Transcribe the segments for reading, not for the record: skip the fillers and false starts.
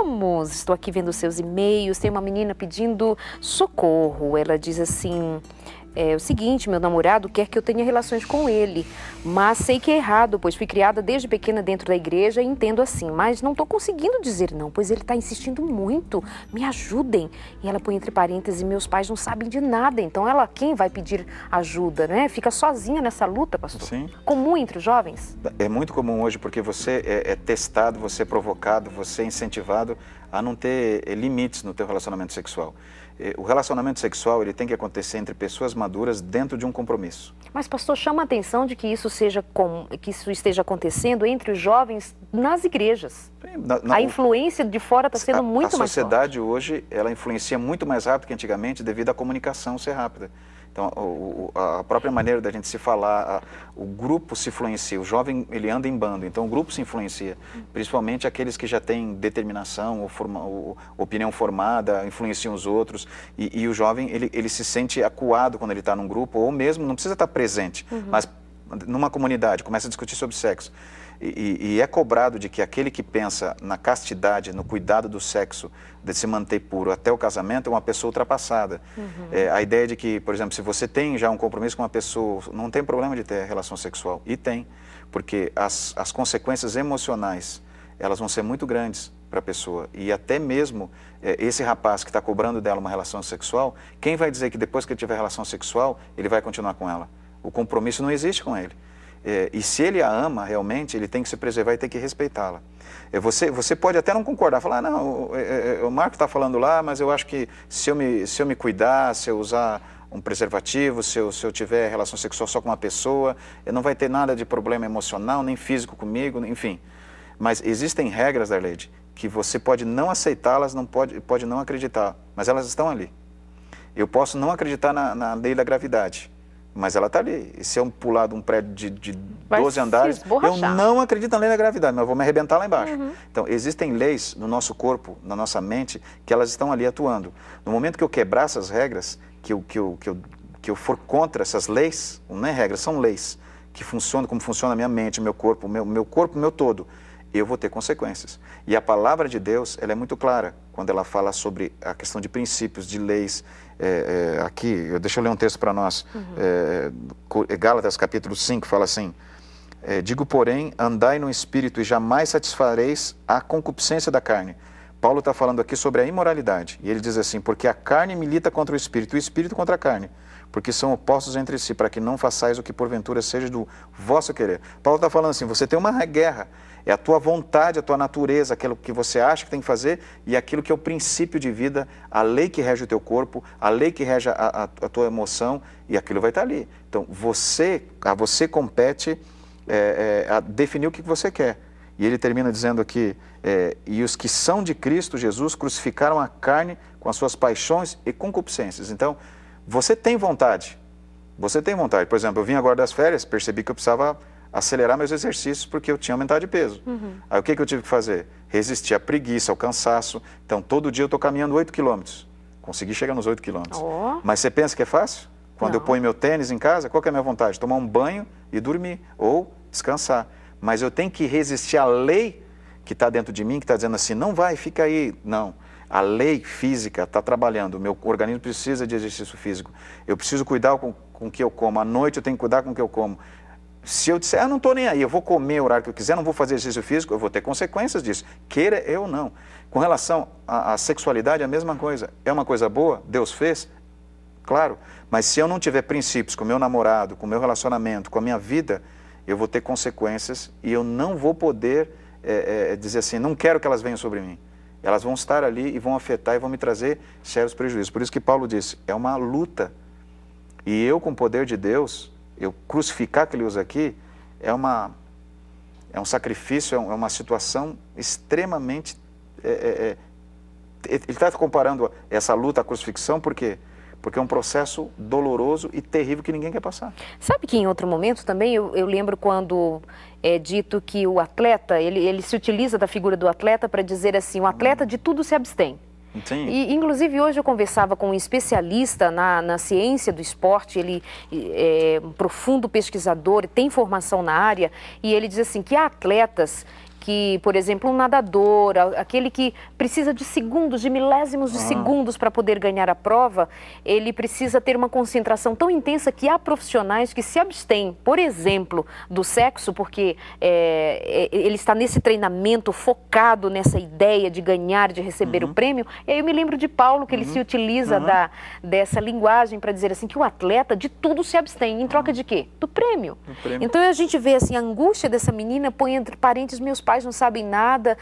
Vamos! Estou aqui vendo os seus e-mails. Tem uma menina pedindo socorro. Ela diz assim... É o seguinte, meu namorado quer que eu tenha relações com ele, mas sei que é errado, pois fui criada desde pequena dentro da igreja e entendo assim, mas não estou conseguindo dizer não, pois ele está insistindo muito, me ajudem. E ela põe entre parênteses, meus pais não sabem de nada, então ela quem vai pedir ajuda, né? Fica sozinha nessa luta, pastor. Sim. Comum entre os jovens? É muito comum hoje, porque você é testado, você é provocado, você é incentivado a não ter limites no teu relacionamento sexual. O relacionamento sexual ele tem que acontecer entre pessoas maduras dentro de um compromisso. Mas, pastor, chama a atenção de que isso esteja acontecendo entre os jovens nas igrejas. A influência de fora está sendo muito mais forte. A sociedade hoje, ela influencia muito mais rápido que antigamente devido à comunicação ser rápida. Então, a própria maneira da gente se falar, o grupo se influencia, o jovem ele anda em bando, então o grupo se influencia, principalmente aqueles que já têm determinação, ou opinião formada, influenciam os outros, e o jovem ele se sente acuado quando ele está num grupo, ou mesmo, não precisa estar presente, mas numa comunidade, começa a discutir sobre sexo. E é cobrado de que aquele que pensa na castidade, no cuidado do sexo, de se manter puro até o casamento, é uma pessoa ultrapassada. A ideia de que, por exemplo, se você tem já um compromisso com uma pessoa, não tem problema de ter relação sexual. E tem, porque as consequências emocionais, elas vão ser muito grandes para a pessoa. E até mesmo esse rapaz que está cobrando dela uma relação sexual, quem vai dizer que depois que ele tiver relação sexual, ele vai continuar com ela? O compromisso não existe com ele. E se ele a ama realmente, ele tem que se preservar e tem que respeitá-la. Você pode até não concordar, falar, não, o Marco está falando lá, mas eu acho que se eu me cuidar, se eu usar um preservativo, se eu tiver relação sexual só com uma pessoa, não vai ter nada de problema emocional, nem físico comigo, enfim. Mas existem regras, Darleide, que você pode não aceitá-las, pode não acreditar, mas elas estão ali. Eu posso não acreditar na lei da gravidade, mas ela está ali. E se eu pular de um prédio de 12 andares, eu não acredito na lei da gravidade, mas eu vou me arrebentar lá embaixo. Então, existem leis no nosso corpo, na nossa mente, que elas estão ali atuando. No momento que eu quebrar essas regras, que eu for contra essas leis, não é regras, são leis, que funcionam como funciona a minha mente, meu corpo, meu todo, eu vou ter consequências. E a palavra de Deus, ela é muito clara, quando ela fala sobre a questão de princípios, de leis. Aqui, deixa eu ler um texto para nós, Gálatas capítulo 5, fala assim, digo, porém, andai no Espírito e jamais satisfareis a concupiscência da carne. Paulo está falando aqui sobre a imoralidade, e ele diz assim, porque a carne milita contra o Espírito, e o Espírito contra a carne, porque são opostos entre si, para que não façais o que porventura seja do vosso querer. Paulo está falando assim, você tem uma guerra, é a tua vontade, a tua natureza, aquilo que você acha que tem que fazer e aquilo que é o princípio de vida, a lei que rege o teu corpo, a lei que rege a tua emoção, e aquilo vai estar ali. Então, a você compete a definir o que você quer. E ele termina dizendo aqui, e os que são de Cristo Jesus crucificaram a carne com as suas paixões e concupiscências. Então, você tem vontade. Você tem vontade. Por exemplo, eu vim agora das férias, percebi que eu precisava acelerar meus exercícios porque eu tinha aumentado de peso. Aí o que eu tive que fazer? Resistir à preguiça, ao cansaço. Então, todo dia eu estou caminhando 8 quilômetros. Consegui chegar nos 8 quilômetros. Mas você pensa que é fácil? Quando eu ponho meu tênis em casa, qual que é a minha vontade? Tomar um banho e dormir, ou descansar. Mas eu tenho que resistir à lei que está dentro de mim, que está dizendo assim, não vai, fica aí. Não. A lei física está trabalhando, o meu organismo precisa de exercício físico. Eu preciso cuidar com o que eu como. À noite eu tenho que cuidar com o que eu como. Se eu disser, não estou nem aí, eu vou comer o horário que eu quiser, não vou fazer exercício físico, eu vou ter consequências disso, queira eu ou não. Com relação à sexualidade, é a mesma coisa. É uma coisa boa? Deus fez? Claro. Mas se eu não tiver princípios com o meu namorado, com o meu relacionamento, com a minha vida, eu vou ter consequências e eu não vou poder dizer assim, não quero que elas venham sobre mim. Elas vão estar ali e vão afetar e vão me trazer sérios prejuízos. Por isso que Paulo disse, é uma luta. E eu, com o poder de Deus, eu crucificar que ele usa aqui, é um sacrifício, é uma situação extremamente... ele está comparando essa luta à crucifixão, por quê? Porque é um processo doloroso e terrível que ninguém quer passar. Sabe que em outro momento também, eu lembro quando é dito que o atleta, ele se utiliza da figura do atleta para dizer assim, o atleta de tudo se abstém. Sim. E, inclusive, hoje eu conversava com um especialista na ciência do esporte, ele é um profundo pesquisador, tem formação na área, e ele diz assim que há atletas que, por exemplo, um nadador, aquele que precisa de segundos, de milésimos de segundos para poder ganhar a prova, ele precisa ter uma concentração tão intensa que há profissionais que se abstêm, por exemplo, do sexo, porque ele está nesse treinamento focado nessa ideia de ganhar, de receber o prêmio. E aí eu me lembro de Paulo, que ele se utiliza dessa linguagem para dizer assim, que o atleta de tudo se abstém. Em troca de quê? Do prêmio. Então a gente vê assim, a angústia dessa menina, põe entre parentes, meus pais não sabem nada,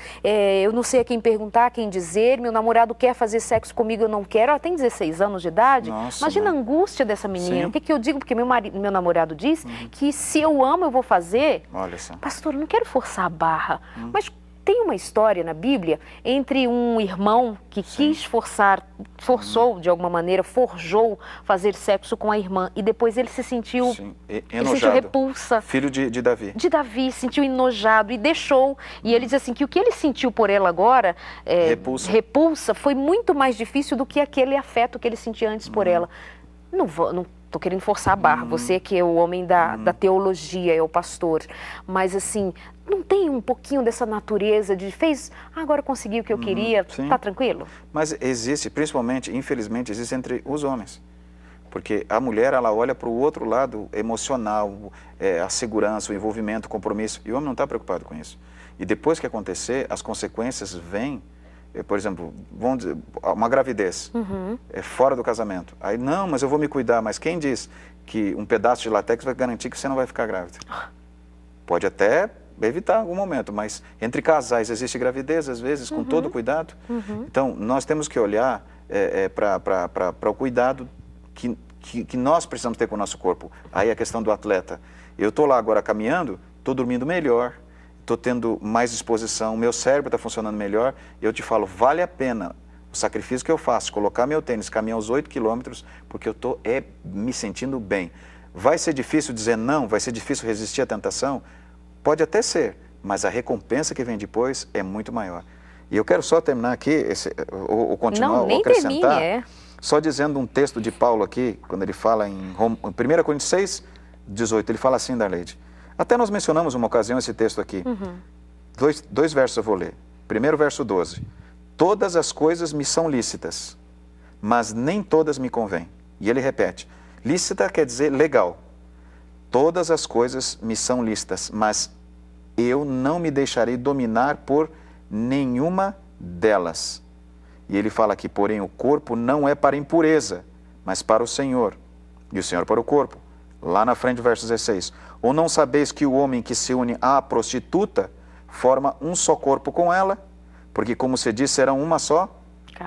eu não sei a quem perguntar, a quem dizer, meu namorado quer fazer sexo comigo, eu não quero. Ela tem 16 anos de idade. Nossa, imagina a angústia dessa menina. O que eu digo? Porque meu namorado diz que se eu amo, eu vou fazer. Olha só. Pastor, eu não quero forçar a barra, mas tem uma história na Bíblia entre um irmão que forçou de alguma maneira, forjou fazer sexo com a irmã e depois ele se sentiu, ele sentiu repulsa. Filho de Davi. De Davi, sentiu enojado e deixou. E ele diz assim que o que ele sentiu por ela agora, repulsa, foi muito mais difícil do que aquele afeto que ele sentia antes por ela. Não estou querendo forçar a barra, você que é o homem da teologia, é o pastor, mas assim, não tem um pouquinho dessa natureza de agora consegui o que eu queria, tá tranquilo? Mas existe, principalmente, infelizmente, existe entre os homens. Porque a mulher, ela olha para o outro lado emocional, a segurança, o envolvimento, o compromisso, e o homem não está preocupado com isso. E depois que acontecer, as consequências vêm. Por exemplo, vamos dizer, uma gravidez, fora do casamento. Aí, não, mas eu vou me cuidar. Mas quem diz que um pedaço de látex vai garantir que você não vai ficar grávida? Pode até evitar em algum momento, mas entre casais existe gravidez, às vezes, com todo cuidado. Então, nós temos que olhar para o cuidado que nós precisamos ter com o nosso corpo. Aí a questão do atleta. Eu estou lá agora caminhando, estou dormindo melhor, estou tendo mais disposição, meu cérebro está funcionando melhor, e eu te falo, vale a pena o sacrifício que eu faço, colocar meu tênis, caminhar os 8 quilômetros, porque eu estou me sentindo bem. Vai ser difícil dizer não? Vai ser difícil resistir à tentação? Pode até ser, mas a recompensa que vem depois é muito maior. E eu quero só terminar aqui, ou continuar, ou acrescentar, só dizendo um texto de Paulo aqui, quando ele fala em 1 Coríntios 6, 18, ele fala assim, Darleide. Até nós mencionamos uma ocasião esse texto aqui. Dois versos eu vou ler. Primeiro verso 12. Todas as coisas me são lícitas, mas nem todas me convêm. E ele repete. Lícita quer dizer legal. Todas as coisas me são lícitas, mas eu não me deixarei dominar por nenhuma delas. E ele fala aqui, porém, o corpo não é para impureza, mas para o Senhor. E o Senhor para o corpo. Lá na frente, verso 16. Ou não sabeis que o homem que se une à prostituta forma um só corpo com ela? Porque, como você disse, serão uma só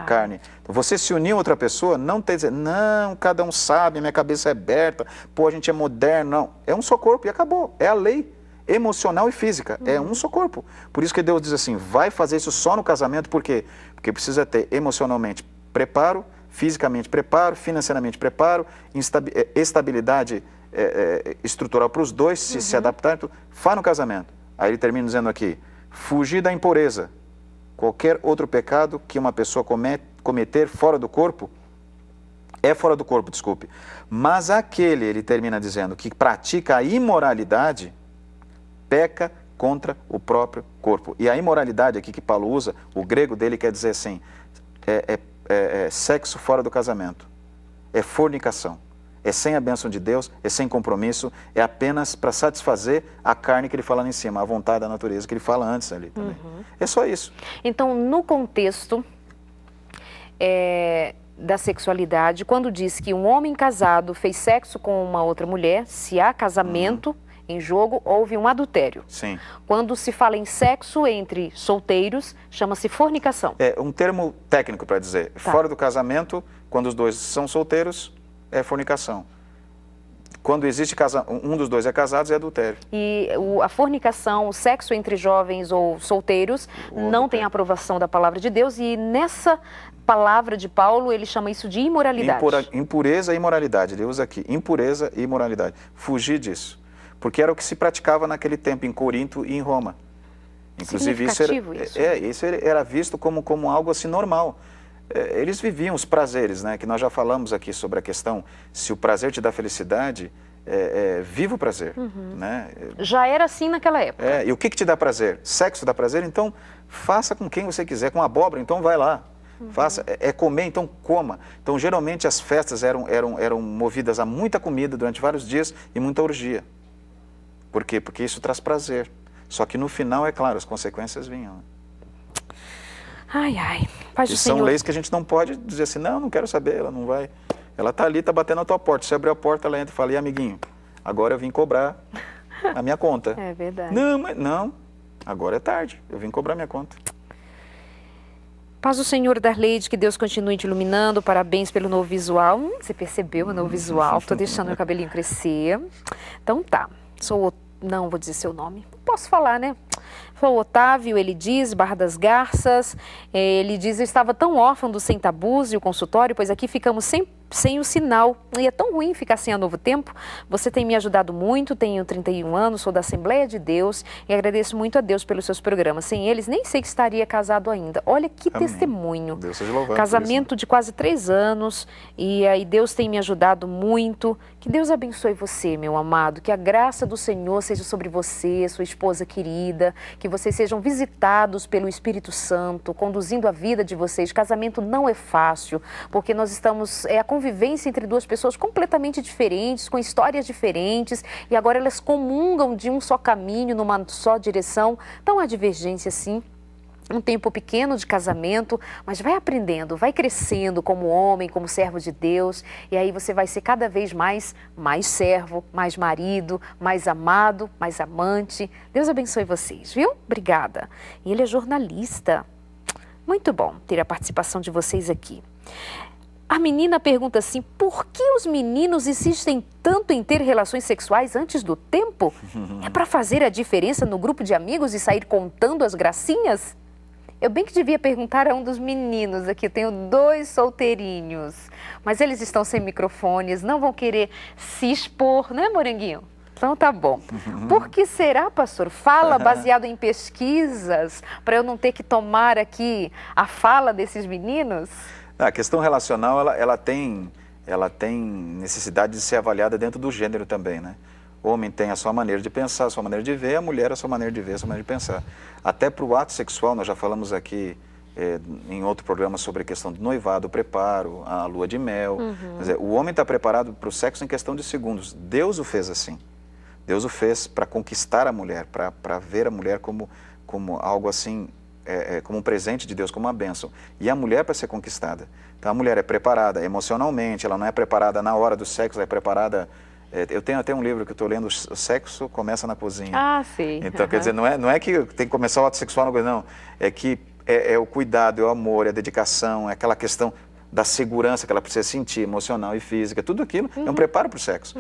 carne. Então, você se unir a outra pessoa, não tem dizer, não, cada um sabe, minha cabeça é aberta, pô, a gente é moderno. Não, é um só corpo e acabou. É a lei emocional e física, é um só corpo. Por isso que Deus diz assim, vai fazer isso só no casamento, por quê? Porque precisa ter emocionalmente preparo, fisicamente preparo, financeiramente preparo, estabilidade estrutural para os dois se adaptarem, então, faz no casamento. Aí ele termina dizendo aqui, fugir da impureza. Qualquer outro pecado que uma pessoa cometer fora do corpo, desculpe. Mas aquele, ele termina dizendo, que pratica a imoralidade, peca contra o próprio corpo. E a imoralidade aqui que Paulo usa, o grego dele quer dizer assim, sexo fora do casamento, é fornicação, é sem a bênção de Deus, é sem compromisso, é apenas para satisfazer a carne que ele fala lá em cima, a vontade da natureza que ele fala antes ali também. É só isso. Então, no contexto da sexualidade, quando diz que um homem casado fez sexo com uma outra mulher, se há casamento em jogo, houve um adultério. Sim. Quando se fala em sexo entre solteiros, chama-se fornicação. É um termo técnico para dizer. Tá. Fora do casamento, quando os dois são solteiros, é fornicação. Quando existe um dos dois é casado, é adultério. E a fornicação, o sexo entre jovens ou solteiros, não tem aprovação da palavra de Deus. E nessa palavra de Paulo, ele chama isso de imoralidade. Impureza e imoralidade. Ele usa aqui, impureza e imoralidade. Fugir disso. Porque era o que se praticava naquele tempo em Corinto e em Roma. Inclusive, isso era visto como algo assim normal. Eles viviam os prazeres, né? Que nós já falamos aqui sobre a questão, se o prazer te dá felicidade, viva o prazer. Né? Já era assim naquela época. E o que te dá prazer? Sexo dá prazer? Então faça com quem você quiser. Com abóbora, então vai lá. Faça. Comer, então coma. Então geralmente as festas eram movidas a muita comida durante vários dias e muita orgia. Por quê? Porque isso traz prazer. Só que no final, é claro, as consequências vinham. Ai, ai. Paz do são Senhor. leis que a gente não pode dizer assim, não quero saber, ela não vai. Ela está ali, está batendo na tua porta. Você abriu a porta, ela entra e fala, e amiguinho, agora eu vim cobrar a minha conta. É verdade. Não, agora é tarde, eu vim cobrar minha conta. Paz do Senhor, Darleide, que Deus continue te iluminando, parabéns pelo novo visual. Você percebeu o novo visual? Tô deixando meu cabelinho crescer. Então tá, não vou dizer seu nome, posso falar, né? Foi o Otávio, ele diz, Barra das Garças, ele diz, eu estava tão órfão do Sem Tabus e o consultório, pois aqui ficamos sem o sinal, e é tão ruim ficar sem a Novo Tempo. Você tem me ajudado muito, tenho 31 anos, sou da Assembleia de Deus e agradeço muito a Deus pelos seus programas. Sem eles, nem sei que estaria casado ainda. Olha que Amém. Testemunho. Deus seja louvado. Casamento de quase 3 anos, e aí Deus tem me ajudado muito. Que Deus abençoe você, meu amado, que a graça do Senhor seja sobre você, sua esposa querida, que vocês sejam visitados pelo Espírito Santo, conduzindo a vida de vocês. Casamento não é fácil, porque nós estamos, a convivência entre duas pessoas completamente diferentes, com histórias diferentes, e agora elas comungam de um só caminho, numa só direção. Então há divergência, sim. Um tempo pequeno de casamento, mas vai aprendendo, vai crescendo como homem, como servo de Deus, e aí você vai ser cada vez mais servo, mais marido, mais amado, mais amante. Deus abençoe vocês, viu? Obrigada. E ele é jornalista. Muito bom ter a participação de vocês aqui. A menina pergunta assim, por que os meninos insistem tanto em ter relações sexuais antes do tempo? É para fazer a diferença no grupo de amigos e sair contando as gracinhas? Eu bem que devia perguntar a um dos meninos aqui, eu tenho 2 solteirinhos, mas eles estão sem microfones, não vão querer se expor, né, Moranguinho? Então tá bom. Por que será, pastor? Fala baseado em pesquisas, para eu não ter que tomar aqui a fala desses meninos? A questão relacional, ela tem necessidade de ser avaliada dentro do gênero também, né? O homem tem a sua maneira de pensar, a sua maneira de ver, a mulher a sua maneira de ver, a sua maneira de pensar. Até para o ato sexual, nós já falamos aqui em outro programa sobre a questão do noivado, o preparo, a lua de mel. Quer dizer, o homem está preparado para o sexo em questão de segundos. Deus o fez assim. Deus o fez para conquistar a mulher, para ver a mulher como algo assim, como um presente de Deus, como uma bênção. E a mulher para ser conquistada. Então a mulher é preparada emocionalmente, ela não é preparada na hora do sexo, ela é preparada... Eu tenho até um livro que eu estou lendo, O Sexo Começa na Cozinha. Ah, sim. Então, quer dizer, não é que tem que começar o ato sexual, não. É que é o cuidado, é o amor, é a dedicação, é aquela questão da segurança que ela precisa sentir, emocional e física. Tudo aquilo é um preparo para o sexo.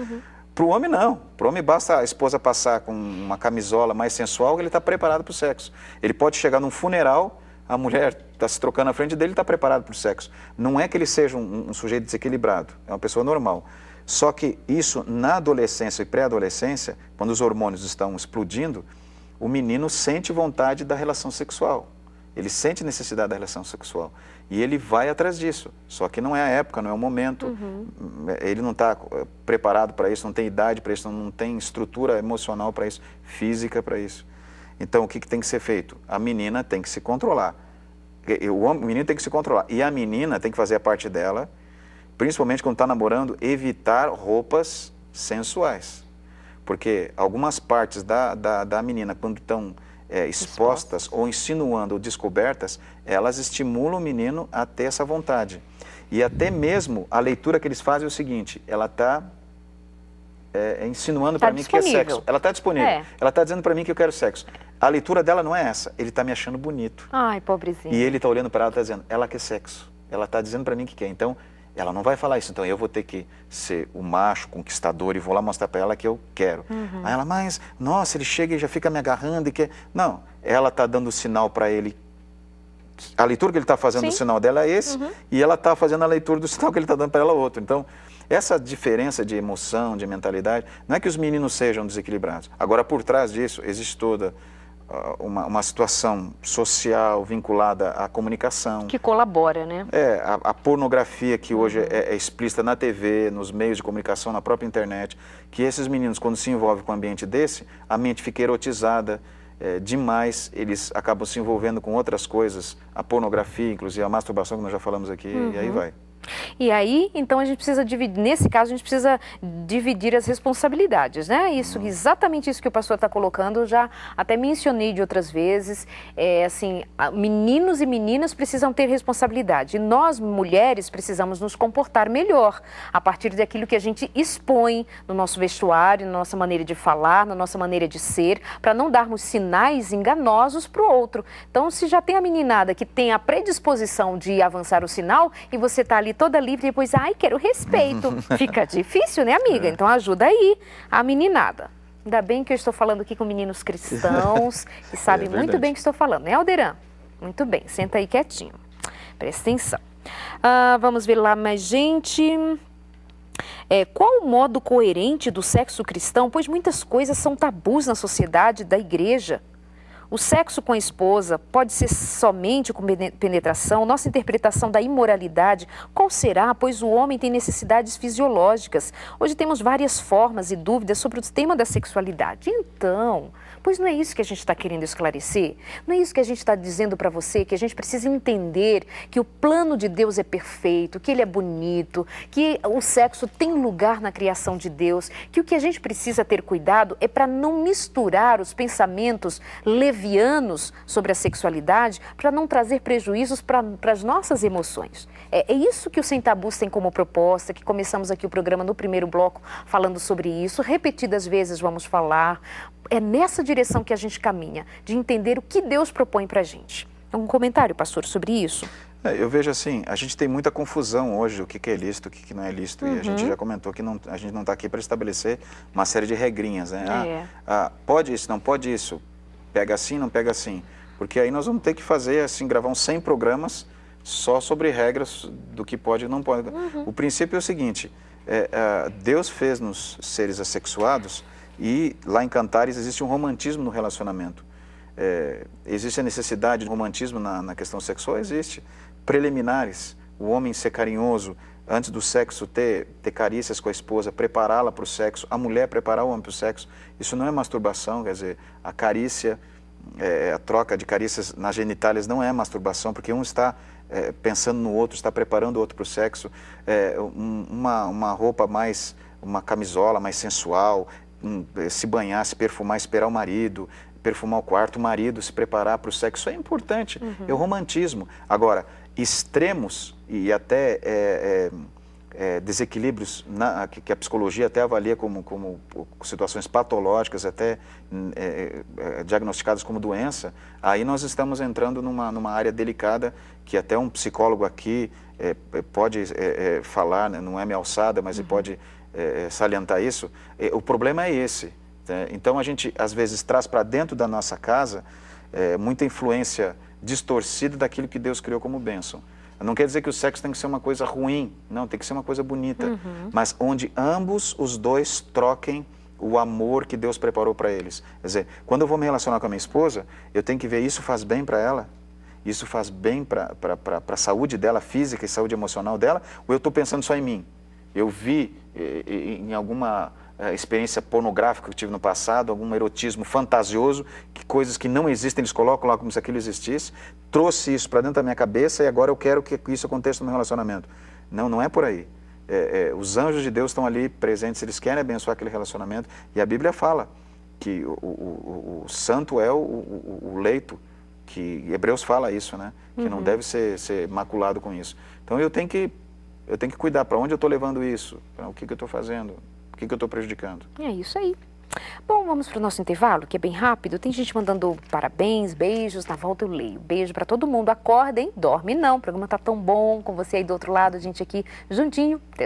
Para o homem, não. Para o homem, basta a esposa passar com uma camisola mais sensual, ele está preparado para o sexo. Ele pode chegar num funeral, a mulher está se trocando na frente dele e está preparado para o sexo. Não é que ele seja um sujeito desequilibrado, é uma pessoa normal. Só que isso, na adolescência e pré-adolescência, quando os hormônios estão explodindo, o menino sente vontade da relação sexual. Ele sente necessidade da relação sexual. E ele vai atrás disso. Só que não é a época, não é o momento. Ele não está preparado para isso, não tem idade para isso, não tem estrutura emocional para isso, física para isso. Então, o que tem que ser feito? A menina tem que se controlar. O menino tem que se controlar. E a menina tem que fazer a parte dela, principalmente quando está namorando, evitar roupas sensuais. Porque algumas partes da menina, quando estão expostas ou insinuando ou descobertas, elas estimulam o menino a ter essa vontade. E até mesmo a leitura que eles fazem é o seguinte, ela está insinuando para mim que é sexo. Ela está disponível. Ela está dizendo para mim que eu quero sexo. A leitura dela não é essa. Ele está me achando bonito. Ai, pobrezinho. E ele está olhando para ela e está dizendo, ela quer sexo. Ela está dizendo para mim que quer. Então, ela não vai falar isso, então eu vou ter que ser o macho conquistador e vou lá mostrar para ela que eu quero. Aí ela, mas, nossa, ele chega e já fica me agarrando e quer... Não, ela está dando sinal para ele. A leitura que ele está fazendo do sinal dela é esse, e ela está fazendo a leitura do sinal que ele está dando para ela outro. Então, essa diferença de emoção, de mentalidade, não é que os meninos sejam desequilibrados. Agora, por trás disso, existe toda uma situação social vinculada à comunicação. Que colabora, né? A pornografia que hoje é explícita na TV, nos meios de comunicação, na própria internet, que esses meninos, quando se envolvem com um ambiente desse, a mente fica erotizada demais, eles acabam se envolvendo com outras coisas, a pornografia, inclusive a masturbação, que nós já falamos aqui, e aí vai. E aí, então, a gente precisa dividir, nesse caso, a gente precisa dividir as responsabilidades, né? Exatamente isso que o pastor está colocando, eu já até mencionei de outras vezes, assim, meninos e meninas precisam ter responsabilidade, e nós, mulheres, precisamos nos comportar melhor, a partir daquilo que a gente expõe no nosso vestuário, na nossa maneira de falar, na nossa maneira de ser, para não darmos sinais enganosos para o outro. Então, se já tem a meninada que tem a predisposição de avançar o sinal, e você está ali toda livre e depois, ai, quero respeito. Fica difícil, né, amiga? Então ajuda aí a meninada. Ainda bem que eu estou falando aqui com meninos cristãos que sabem muito bem o que estou falando, né, Alderan? Muito bem, senta aí quietinho. Presta atenção. Vamos ver lá mais gente. Qual o modo coerente do sexo cristão? Pois muitas coisas são tabus na sociedade da igreja. O sexo com a esposa pode ser somente com penetração? Nossa interpretação da imoralidade, qual será? Pois o homem tem necessidades fisiológicas. Hoje temos várias formas e dúvidas sobre o tema da sexualidade. Então, pois não é isso que a gente está querendo esclarecer? Não é isso que a gente está dizendo para você, que a gente precisa entender que o plano de Deus é perfeito, que ele é bonito, que o sexo tem lugar na criação de Deus, que o que a gente precisa ter cuidado é para não misturar os pensamentos levianos sobre a sexualidade, para não trazer prejuízos para as nossas emoções. É isso que o Sem Tabus tem como proposta, que começamos aqui o programa no primeiro bloco falando sobre isso, repetidas vezes vamos falar. É nessa direção que a gente caminha, de entender o que Deus propõe para a gente. Um comentário, pastor, sobre isso? Eu vejo assim, a gente tem muita confusão hoje, o que é lícito, o que não é lícito, e a gente já comentou que a gente não está aqui para estabelecer uma série de regrinhas, né? Pode isso, não pode isso, pega assim, não pega assim, porque aí nós vamos ter que fazer, assim, gravar uns 100 programas só sobre regras do que pode e não pode. O princípio é o seguinte, Deus fez-nos seres assexuados, e lá em Cantares existe um romantismo no relacionamento. Existe a necessidade de romantismo na questão sexual? Existe. Preliminares, o homem ser carinhoso, antes do sexo ter carícias com a esposa, prepará-la para o sexo, a mulher preparar o homem para o sexo, isso não é masturbação, quer dizer, a carícia, a troca de carícias nas genitálias não é masturbação, porque um está pensando no outro, está preparando o outro para o sexo, uma roupa mais, uma camisola mais sensual, se banhar, se perfumar, esperar o marido, perfumar o quarto, o marido se preparar para o sexo, é importante, é o romantismo. Agora, extremos e até desequilíbrios que a psicologia até avalia como situações patológicas, até diagnosticadas como doença, aí nós estamos entrando numa área delicada que até um psicólogo aqui pode falar, né, não é minha alçada, mas ele pode salientar isso. O problema é esse. Então a gente às vezes traz para dentro da nossa casa muita influência distorcida daquilo que Deus criou como bênção. Não quer dizer que o sexo tem que ser uma coisa ruim, não, tem que ser uma coisa bonita, mas onde ambos os dois troquem o amor que Deus preparou para eles. Quer dizer, quando eu vou me relacionar com a minha esposa, eu tenho que ver isso faz bem para ela, isso faz bem para a saúde dela, física e saúde emocional dela, ou eu estou pensando só em mim? Eu vi em alguma experiência pornográfica que eu tive no passado, algum erotismo fantasioso, que coisas que não existem, eles colocam lá como se aquilo existisse, trouxe isso para dentro da minha cabeça e agora eu quero que isso aconteça no meu relacionamento. Não, não é por aí. Os anjos de Deus estão ali presentes, eles querem abençoar aquele relacionamento, e a Bíblia fala que o santo é o leito, que Hebreus fala isso, né? Que não deve ser maculado com isso. Então eu tenho que cuidar para onde eu estou levando isso, o que eu estou fazendo, o que eu estou prejudicando. É isso aí. Bom, vamos para o nosso intervalo, que é bem rápido. Tem gente mandando parabéns, beijos, na volta eu leio. Beijo para todo mundo. Acordem, dorme não. O programa tá tão bom com você aí do outro lado, a gente aqui juntinho. Até